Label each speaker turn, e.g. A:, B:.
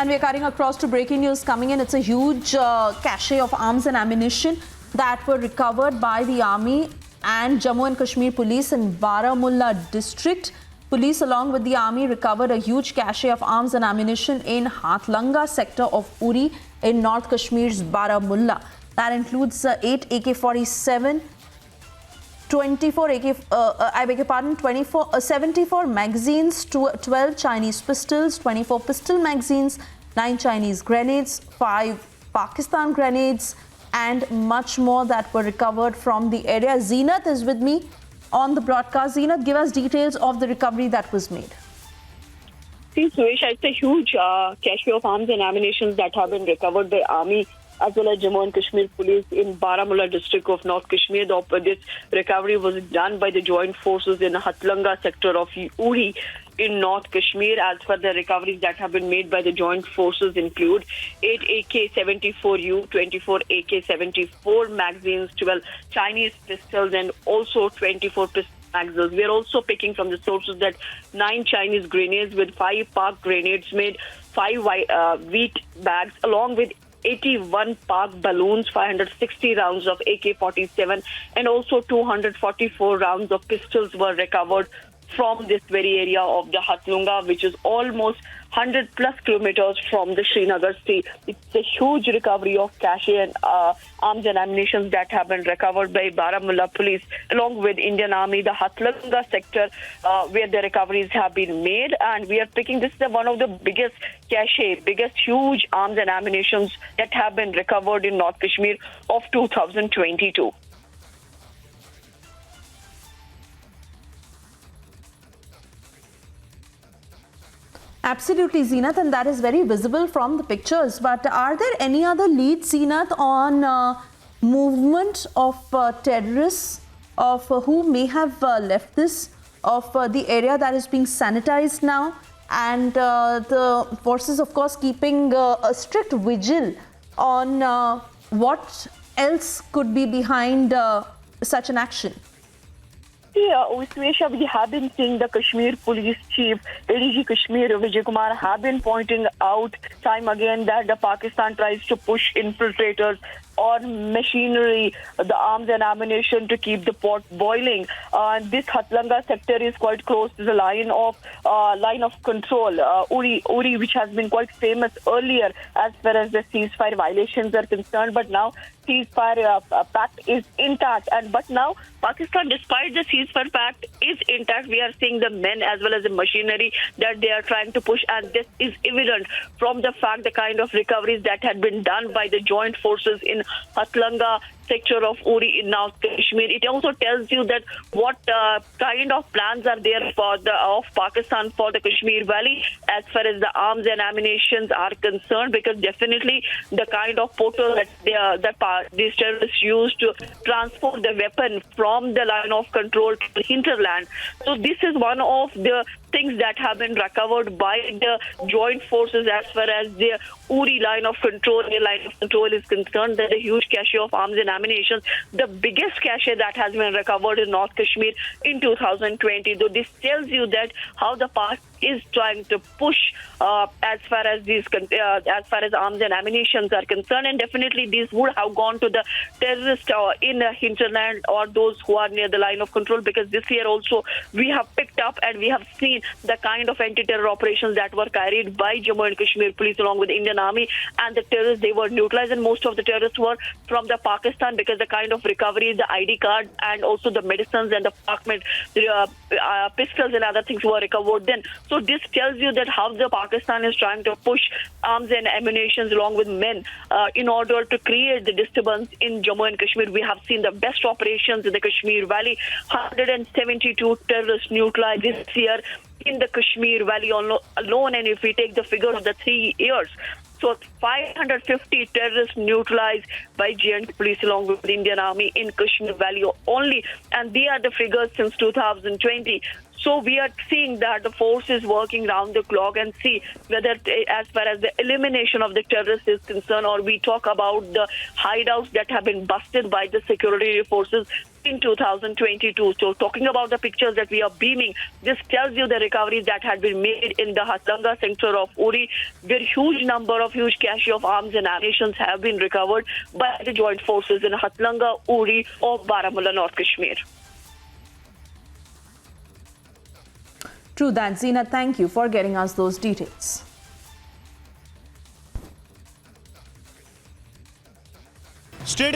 A: And we're cutting across to breaking news coming in. It's a huge cache of arms and ammunition that were recovered by the army and Jammu and Kashmir police in Baramulla district. Police along with the army recovered a huge cache of arms and ammunition in Hatlanga sector of Uri in North Kashmir's Baramulla. That includes 8 AK-47, 74 magazines, 12 Chinese pistols, 24 pistol magazines, 9 Chinese grenades, 5 Pakistan grenades, and much more that were recovered from the area. Zeenat is with me on the broadcast. Zeenat, give us details of the recovery that was made.
B: See, Suresh, it's a huge cache of arms and ammunition that have been recovered by Army as well as Jammu and Kashmir police in Baramulla district of North Kashmir. This recovery was done by the joint forces in Hatlanga sector of Uri in North Kashmir. As per the recoveries that have been made by the joint forces include 8 AK-74U, 24 AK-74 magazines, 12 Chinese pistols, and also 24 pistol magazines. We are also picking from the sources that 9 Chinese grenades with 5 Pak grenades made, 5 wheat bags, along with 81 Pak balloons, 560 rounds of AK-47, and also 244 rounds of pistols were recovered from this very area of the Hatlanga, which is almost 100 plus kilometers from the Srinagar city. It's a huge recovery of cache and arms and ammunition that have been recovered by Baramulla police along with Indian Army, the Hatlanga sector where the recoveries have been made. And we are picking, this is one of the biggest huge arms and ammunition that have been recovered in North Kashmir of 2022.
A: Absolutely, Zeenat, and that is very visible from the pictures. But are there any other leads, Zeenat, on movement of terrorists, of who may have left this, of the area that is being sanitized now, and the forces, of course, keeping a strict vigil on what else could be behind such an action?
B: Yeah, Usmesha, we have been seeing the Kashmir Police Chief, ADG Kashmir, Vijay Kumar, have been pointing out time again that the Pakistan tries to push infiltrators or machinery, the arms and ammunition to keep the pot boiling. This Hatlanga sector is quite close to the line of control, Uri, which has been quite famous earlier as far as the ceasefire violations are concerned. But now ceasefire pact is intact, but now Pakistan, despite the ceasefire pact is intact, we are seeing the men as well as the machinery that they are trying to push, and this is evident from the fact the kind of recoveries that had been done by the joint forces in Hatlanga sector of Uri in North Kashmir. It also tells you that what kind of plans are there for of Pakistan for the Kashmir Valley as far as the arms and ammunitions are concerned, because definitely the kind of portal that these terrorists use to transport the weapon from the line of control to the hinterland. So this is one of the things that have been recovered by the joint forces as far as the Uri line of control is concerned. There's a huge cache of arms and ammunition, the biggest cache that has been recovered in North Kashmir in 2020. Though this tells you that how the past is trying to push as far as arms and ammunition are concerned, and definitely these would have gone to the terrorists in the hinterland or those who are near the line of control, because this year also we have picked up and we have seen the kind of anti-terror operations that were carried by Jammu and Kashmir police along with Indian Army, and the terrorists, they were neutralized, and most of the terrorists were from the Pakistan, because the kind of recovery, the ID card and also the medicines and the pistols and other things were recovered then. So this tells you that how the Pakistan is trying to push arms and ammunition along with men in order to create the disturbance in Jammu and Kashmir. We have seen the best operations in the Kashmir Valley, 172 terrorists neutralized this year in the Kashmir Valley alone, and if we take the figure of the 3 years, so 550 terrorists neutralized by JNK police along with the Indian Army in Kashmir Valley only, and they are the figures since 2020. So we are seeing that the force is working round the clock and see whether as far as the elimination of the terrorists is concerned, or we talk about the hideouts that have been busted by the security forces in 2022. So talking about the pictures that we are beaming, this tells you the recoveries that had been made in the Hatlanga sector of Uri, where huge number of huge cache of arms and ammunition have been recovered by the joint forces in Hatlanga, Uri of Baramulla, North Kashmir.
A: True that, Zina. Thank you for getting us those details.
C: State